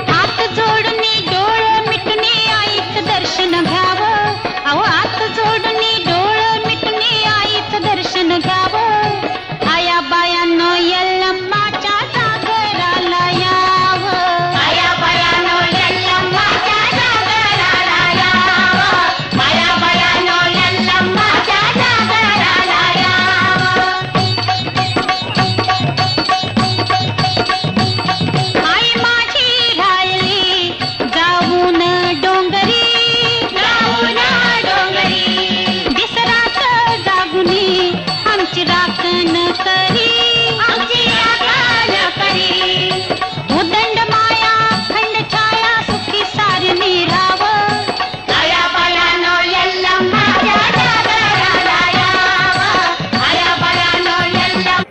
हात जोडणी डोळ मिटणे आईचं दर्शन घ्यावं. अहो हात जोडणी डोळ मिटणे आईचं दर्शन घ्यावं. आया बायानो यल्लम्माच्या जागराला यावं. आया बायानो यल्लम्माच्या जागराला यावं. आया बायानो यल्लम्माच्या जागराला यावं. आई माझी राहिली जाऊन डोंगरी, जाऊन डोंगरी. दिसरात जागुनी आमची राखण करी, आमची राखण करी. उदंड माया खंड छाया सुखी सारणी राहावं. आया बायानो यल्लम्माच्या जागराला यावं. आया बायानो यल्लम्मा.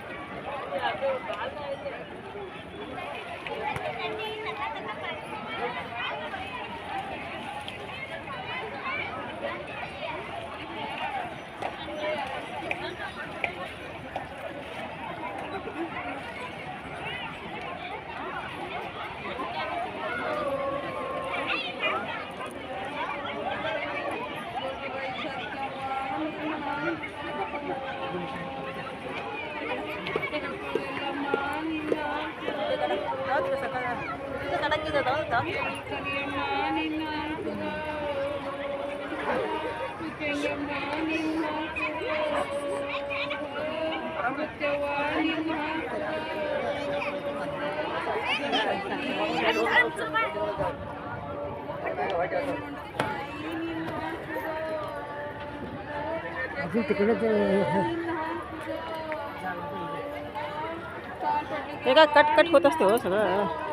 हे काय कट कट होत असते हो सगळं.